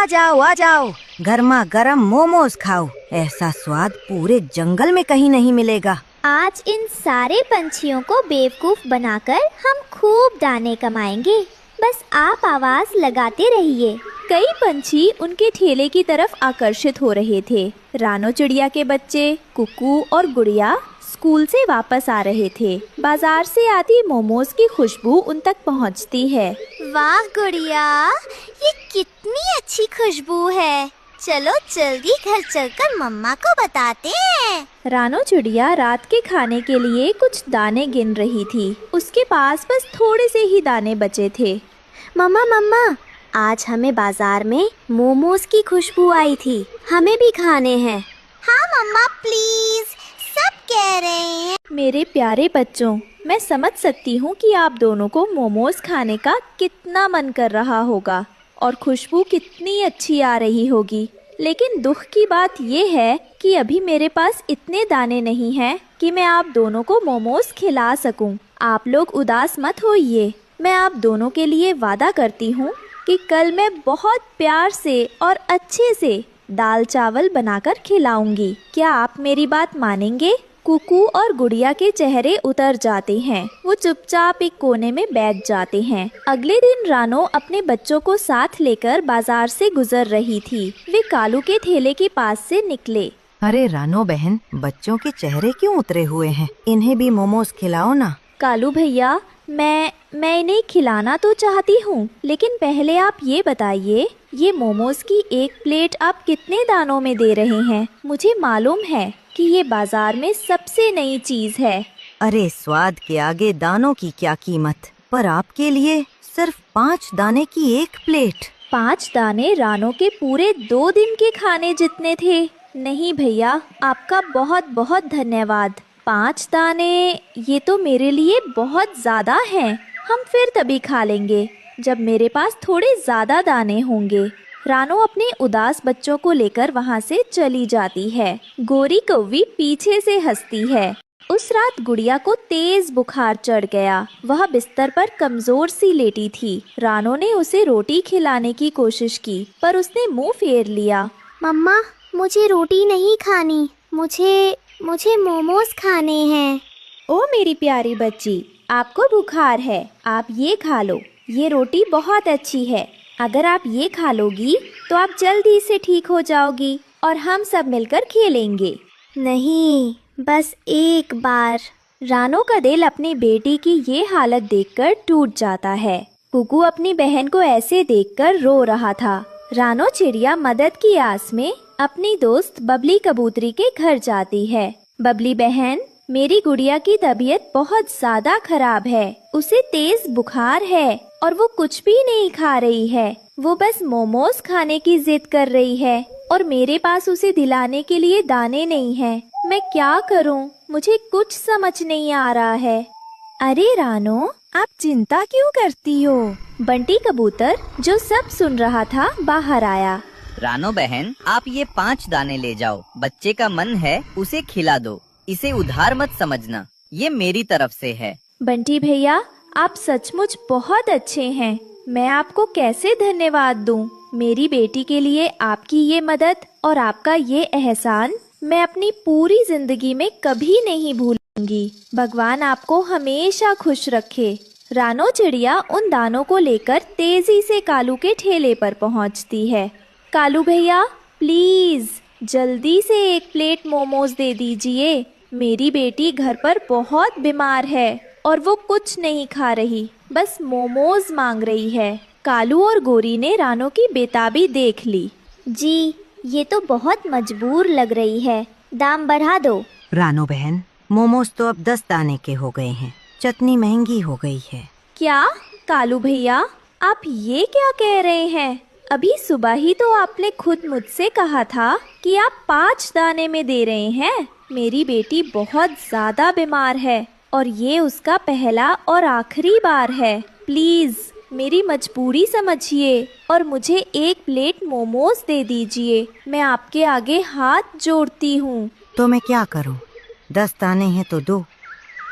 आ जाओ, गर्मा गर्म मोमोज खाओ। ऐसा स्वाद पूरे जंगल में कहीं नहीं मिलेगा। आज इन सारे पंछियों को बेवकूफ बनाकर हम खूब दाने कमाएंगे। बस आप आवाज लगाते रहिए। कई पंछी उनके ठेले की तरफ आकर्षित हो रहे थे। रानो चिड़िया के बच्चे कुकू और गुड़िया स्कूल से वापस आ रहे थे। बाजार से आती मोमोज की खुशबू उन तक पहुंचती है। वाह गुड़िया, ये कितनी अच्छी खुशबू है। चलो जल्दी घर चलकर मम्मा को बताते हैं। रानो चिड़िया रात के खाने के लिए कुछ दाने गिन रही थी। उसके पास बस थोड़े से ही दाने बचे थे। मम्मा मम्मा, आज हमें बाजार में मोमोज की खुशबू आई थी, हमें भी खाने हैं। हाँ मम्मा प्लीज, सब कह रहे हैं। मेरे प्यारे बच्चों, मैं समझ सकती हूँ कि आप दोनों को मोमोज खाने का कितना मन कर रहा होगा और खुशबू कितनी अच्छी आ रही होगी। लेकिन दुख की बात ये है कि अभी मेरे पास इतने दाने नहीं हैं कि मैं आप दोनों को मोमोज खिला सकूं। आप लोग उदास मत होइए। मैं आप दोनों के लिए वादा करती हूँ कि कल मैं बहुत प्यार से और अच्छे से दाल चावल बनाकर खिलाऊंगी। क्या आप मेरी बात मानेंगे? कुकू और गुड़िया के चेहरे उतर जाते हैं। वो चुपचाप एक कोने में बैठ जाते हैं। अगले दिन रानो अपने बच्चों को साथ लेकर बाजार से गुजर रही थी। वे कालू के ठेले के पास से निकले। अरे रानो बहन, बच्चों के चेहरे क्यों उतरे हुए हैं? इन्हें भी मोमोज खिलाओ ना। कालू भैया, मैं इन्हें खिलाना तो चाहती हूँ, लेकिन पहले आप ये बताइए, ये मोमोज की एक प्लेट आप कितने दानों में दे रहे हैं? मुझे मालूम है कि ये बाजार में सबसे नई चीज है। अरे स्वाद के आगे दानों की क्या कीमत, पर आपके लिए सिर्फ 5 दाने की एक प्लेट। 5 दाने रानो के पूरे 2 दिन के खाने जितने थे। नहीं भैया, आपका बहुत बहुत धन्यवाद। 5 दाने ये तो मेरे लिए बहुत ज़्यादा हैं। हम फिर तभी खा लेंगे जब मेरे पास थोड़े ज़्यादा दाने होंगे। रानो अपने उदास बच्चों को लेकर वहाँ से चली जाती है। गोरी कौवी पीछे से हंसती है। उस रात गुड़िया को तेज बुखार चढ़ गया। वह बिस्तर पर कमजोर सी लेटी थी। रानो ने उसे रोटी खिलाने की कोशिश की, पर उसने मुंह फेर लिया। मम्मा, मुझे रोटी नहीं खानी, मुझे मोमोज खाने हैं। ओ मेरी प्यारी बच्ची, आपको बुखार है, आप ये खा लो। ये रोटी बहुत अच्छी है। अगर आप ये खा लोगी तो आप जल्दी से ठीक हो जाओगी और हम सब मिलकर खेलेंगे। नहीं, बस एक बार। रानो का दिल अपनी बेटी की ये हालत देखकर टूट जाता है। कुकू अपनी बहन को ऐसे देखकर रो रहा था। रानो चिड़िया मदद की आस में अपनी दोस्त बबली कबूतरी के घर जाती है। बबली बहन, मेरी गुड़िया की तबीयत बहुत ज्यादा खराब है। उसे तेज बुखार है और वो कुछ भी नहीं खा रही है। वो बस मोमोज खाने की जिद कर रही है और मेरे पास उसे दिलाने के लिए दाने नहीं हैं। मैं क्या करूं? मुझे कुछ समझ नहीं आ रहा है। अरे रानो, आप चिंता क्यों करती हो? बंटी कबूतर, जो सब सुन रहा था, बाहर आया। रानो बहन, आप ये 5 दाने ले जाओ। बच्चे का मन है, उसे खिला दो। इसे उधार मत समझना, ये मेरी तरफ से है। बंटी भैया, आप सचमुच बहुत अच्छे हैं। मैं आपको कैसे धन्यवाद दूं? मेरी बेटी के लिए आपकी ये मदद और आपका ये एहसान मैं अपनी पूरी जिंदगी में कभी नहीं भूलूंगी। भगवान आपको हमेशा खुश रखे। रानो चिड़िया उन दानों को लेकर तेजी से कालू के ठेले पर पहुंचती है। कालू भैया, प्लीज जल्दी से एक प्लेट मोमोज दे दीजिए। मेरी बेटी घर पर बहुत बीमार है और वो कुछ नहीं खा रही, बस मोमोज मांग रही है। कालू और गोरी ने रानो की बेताबी देख ली। जी, ये तो बहुत मजबूर लग रही है, दाम बढ़ा दो। रानो बहन, मोमोज तो अब 10 दाने के हो गए हैं। चटनी महंगी हो गई है। क्या कालू भैया, आप ये क्या कह रहे हैं? अभी सुबह ही तो आपने खुद मुझसे कहा था कि आप 5 दाने में दे रहे हैं। मेरी बेटी बहुत ज्यादा बीमार है और ये उसका पहला और आखिरी बार है। प्लीज मेरी मजबूरी समझिए और मुझे एक प्लेट मोमोज दे दीजिए। मैं आपके आगे हाथ जोड़ती हूँ। तो मैं क्या करूँ? 10 दाने हैं तो दो,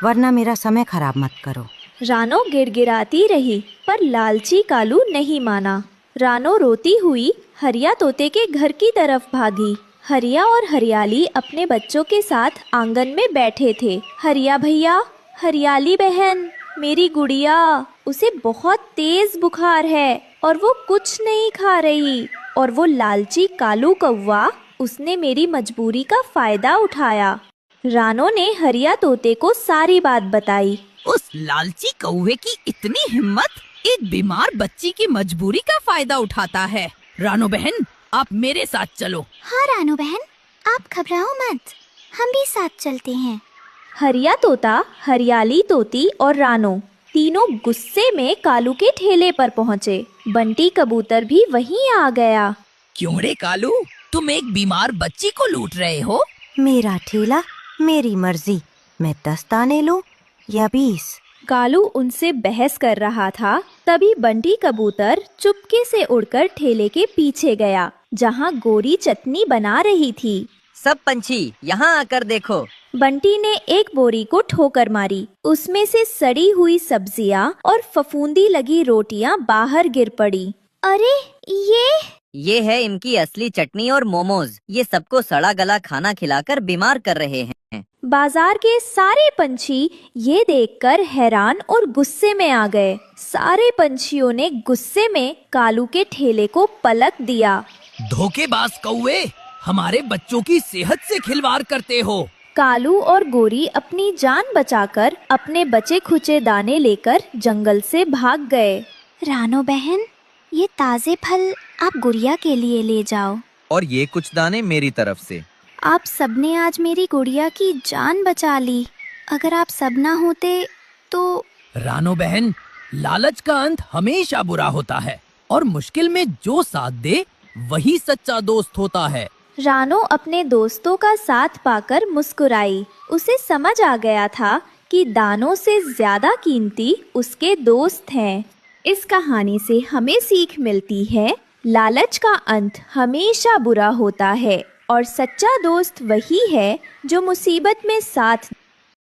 वरना मेरा समय खराब मत करो। रानो गिड़गिड़ाती रही, पर लालची कालू नहीं माना। रानो रोती हुई हरिया तोते के घर की तरफ भागी। हरिया और हरियाली अपने बच्चों के साथ आंगन में बैठे थे। हरिया भैया, हरियाली बहन, मेरी गुड़िया, उसे बहुत तेज बुखार है और वो कुछ नहीं खा रही। और वो लालची कालू कौवा, उसने मेरी मजबूरी का फायदा उठाया। रानो ने हरिया तोते को सारी बात बताई। उस लालची कौवे की इतनी हिम्मत, एक बीमार बच्ची की मजबूरी का फायदा उठाता है। रानो बहन, आप मेरे साथ चलो। हाँ रानो बहन, आप घबराओ मत, हम भी साथ चलते हैं। हरिया तोता, हरियाली तोती और रानो तीनों गुस्से में कालू के ठेले पर पहुँचे। बंटी कबूतर भी वहीं आ गया। क्यों रे कालू, तुम एक बीमार बच्ची को लूट रहे हो? मेरा ठेला, मेरी मर्जी, मैं 10 दाने लूं या 20। कालू उनसे बहस कर रहा था। तभी बंटी कबूतर चुपके से उड़कर ठेले के पीछे गया, जहाँ गोरी चटनी बना रही थी। सब पंछी यहाँ आकर देखो। बंटी ने एक बोरी को ठोकर मारी। उसमें से सड़ी हुई सब्जियां और फफूंदी लगी रोटियां बाहर गिर पड़ी। अरे ये है इनकी असली चटनी और मोमोज। ये सबको सड़ा गला खाना खिलाकर बीमार कर रहे हैं। बाजार के सारे पंछी ये देखकर हैरान और गुस्से में आ गए। सारे पंछियों ने गुस्से में कालू के ठेले को पलट दिया। धोखेबाज कौवे, हमारे बच्चों की सेहत से खिलवाड़ करते हो। कालू और गोरी अपनी जान बचाकर अपने बचे खुचे दाने लेकर जंगल से भाग गए। रानो बहन, ये ताजे फल आप गुड़िया के लिए ले जाओ। और ये कुछ दाने मेरी तरफ से। आप सबने आज मेरी गुड़िया की जान बचा ली। अगर आप सब ना होते तो। रानो बहन, लालच का अंत हमेशा बुरा होता है और मुश्किल में जो साथ दे वही सच्चा दोस्त होता है। रानो अपने दोस्तों का साथ पाकर मुस्कुराई। उसे समझ आ गया था कि दानों से ज्यादा कीमती उसके दोस्त हैं। इस कहानी से हमें सीख मिलती है, लालच का अंत हमेशा बुरा होता है और सच्चा दोस्त वही है जो मुसीबत में साथ